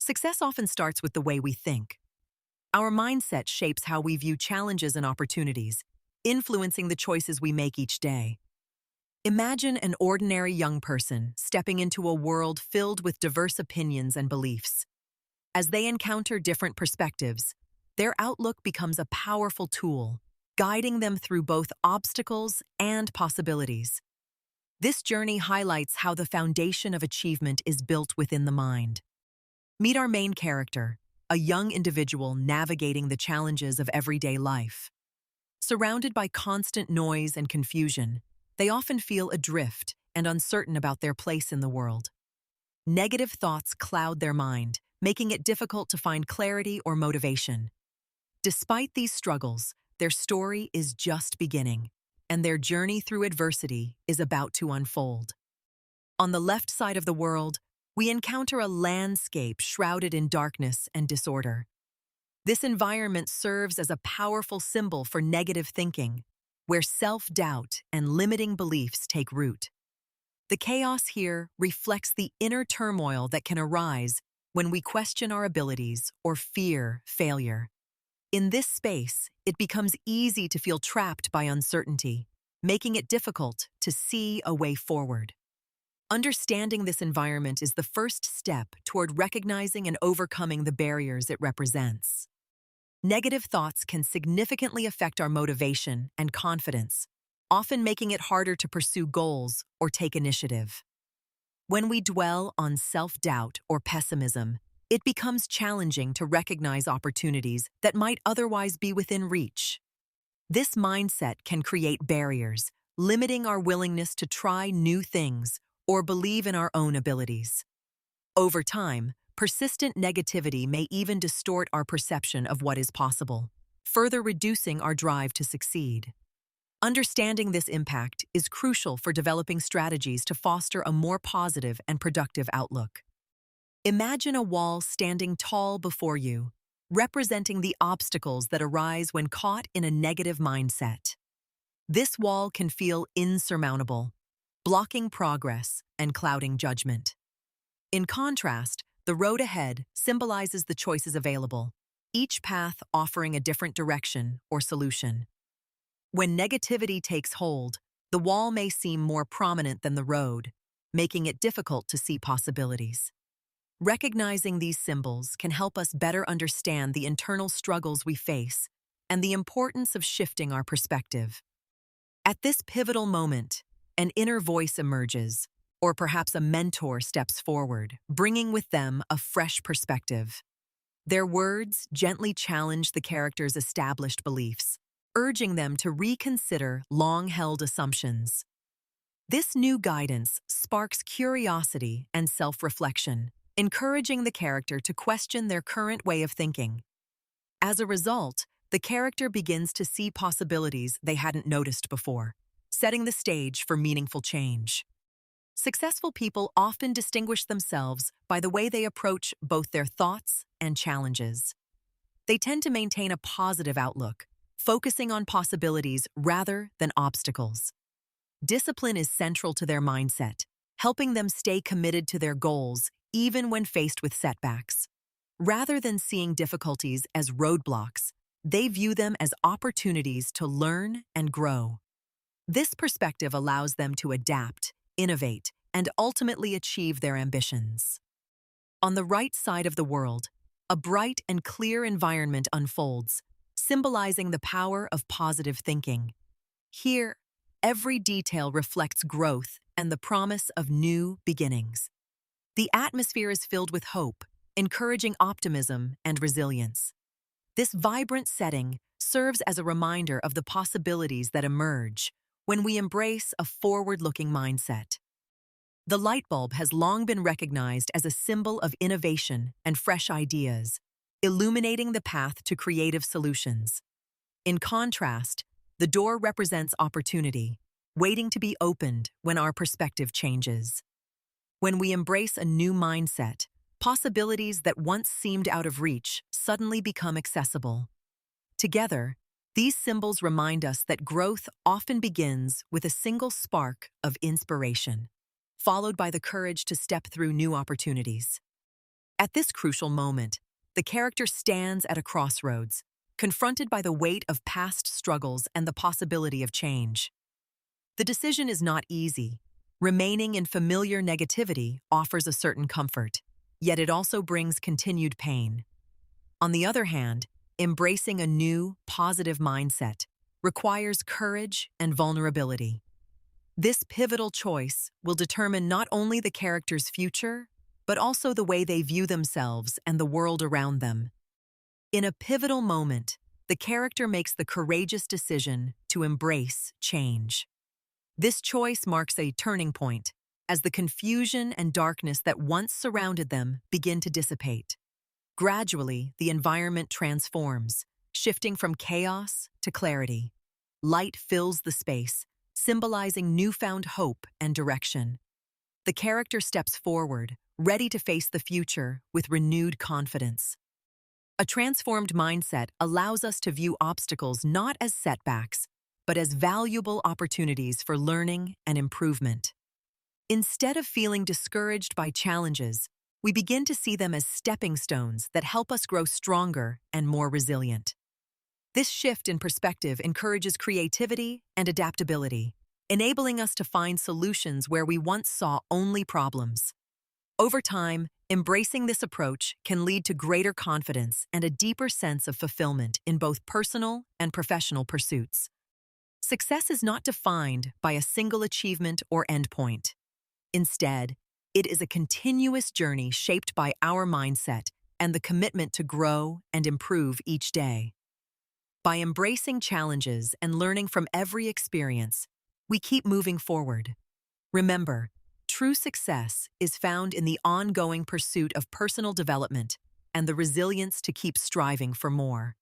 Success often starts with the way we think. Our mindset shapes how we view challenges and opportunities, influencing the choices we make each day. Imagine an ordinary young person stepping into a world filled with diverse opinions and beliefs. As they encounter different perspectives, their outlook becomes a powerful tool, guiding them through both obstacles and possibilities. This journey highlights how the foundation of achievement is built within the mind. Meet our main character, a young individual navigating the challenges of everyday life. Surrounded by constant noise and confusion, they often feel adrift and uncertain about their place in the world. Negative thoughts cloud their mind, making it difficult to find clarity or motivation. Despite these struggles, their story is just beginning, and their journey through adversity is about to unfold. On the left side of the world, we encounter a landscape shrouded in darkness and disorder. This environment serves as a powerful symbol for negative thinking, where self-doubt and limiting beliefs take root. The chaos here reflects the inner turmoil that can arise when we question our abilities or fear failure. In this space, it becomes easy to feel trapped by uncertainty, making it difficult to see a way forward. Understanding this environment is the first step toward recognizing and overcoming the barriers it represents. Negative thoughts can significantly affect our motivation and confidence, often making it harder to pursue goals or take initiative. When we dwell on self-doubt or pessimism, it becomes challenging to recognize opportunities that might otherwise be within reach. This mindset can create barriers, limiting our willingness to try new things or believe in our own abilities. Over time, persistent negativity may even distort our perception of what is possible, further reducing our drive to succeed. Understanding this impact is crucial for developing strategies to foster a more positive and productive outlook. Imagine a wall standing tall before you, representing the obstacles that arise when caught in a negative mindset. This wall can feel insurmountable, blocking progress and clouding judgment. In contrast, the road ahead symbolizes the choices available, each path offering a different direction or solution. When negativity takes hold, the wall may seem more prominent than the road, making it difficult to see possibilities. Recognizing these symbols can help us better understand the internal struggles we face and the importance of shifting our perspective. At this pivotal moment, an inner voice emerges, or perhaps a mentor steps forward, bringing with them a fresh perspective. Their words gently challenge the character's established beliefs, urging them to reconsider long-held assumptions. This new guidance sparks curiosity and self-reflection, encouraging the character to question their current way of thinking. As a result, the character begins to see possibilities they hadn't noticed before, setting the stage for meaningful change. Successful people often distinguish themselves by the way they approach both their thoughts and challenges. They tend to maintain a positive outlook, focusing on possibilities rather than obstacles. Discipline is central to their mindset, helping them stay committed to their goals even when faced with setbacks. Rather than seeing difficulties as roadblocks, they view them as opportunities to learn and grow. This perspective allows them to adapt, innovate, and ultimately achieve their ambitions. On the right side of the world, a bright and clear environment unfolds, symbolizing the power of positive thinking. Here, every detail reflects growth and the promise of new beginnings. The atmosphere is filled with hope, encouraging optimism and resilience. This vibrant setting serves as a reminder of the possibilities that emerge when we embrace a forward-looking mindset. The light bulb has long been recognized as a symbol of innovation and fresh ideas, illuminating the path to creative solutions. In contrast, the door represents opportunity, waiting to be opened when our perspective changes. When we embrace a new mindset, possibilities that once seemed out of reach suddenly become accessible. Together, these symbols remind us that growth often begins with a single spark of inspiration, followed by the courage to step through new opportunities. At this crucial moment, the character stands at a crossroads, confronted by the weight of past struggles and the possibility of change. The decision is not easy. Remaining in familiar negativity offers a certain comfort, yet it also brings continued pain. On the other hand, embracing a new, positive mindset requires courage and vulnerability. This pivotal choice will determine not only the character's future, but also the way they view themselves and the world around them. In a pivotal moment, the character makes the courageous decision to embrace change. This choice marks a turning point, as the confusion and darkness that once surrounded them begin to dissipate. Gradually, the environment transforms, shifting from chaos to clarity. Light fills the space, symbolizing newfound hope and direction. The character steps forward, ready to face the future with renewed confidence. A transformed mindset allows us to view obstacles not as setbacks, but as valuable opportunities for learning and improvement. Instead of feeling discouraged by challenges, we begin to see them as stepping stones that help us grow stronger and more resilient. This shift in perspective encourages creativity and adaptability, enabling us to find solutions where we once saw only problems. Over time, embracing this approach can lead to greater confidence and a deeper sense of fulfillment in both personal and professional pursuits. Success is not defined by a single achievement or endpoint. Instead, it is a continuous journey shaped by our mindset and the commitment to grow and improve each day. By embracing challenges and learning from every experience, we keep moving forward. Remember, true success is found in the ongoing pursuit of personal development and the resilience to keep striving for more.